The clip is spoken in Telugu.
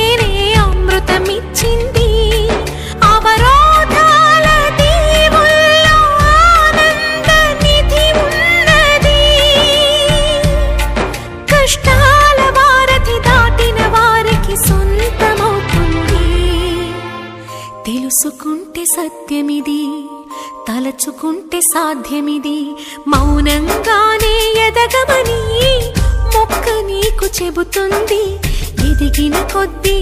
తేనే అమృతమిచ్చింది అవరోధాల దీవుల్లో ఆనంద నిధి ఉన్నది కష్టాల వారధి దాటిన వారికి సొంతమవుతుంది తెలుసుకుంటే సత్యమిది తలచుకుంటే సాధ్యమిది మౌనంగానే ఎదగమని మొక్క నీకు చెబుతుంది ఎదిగిన కొద్దీ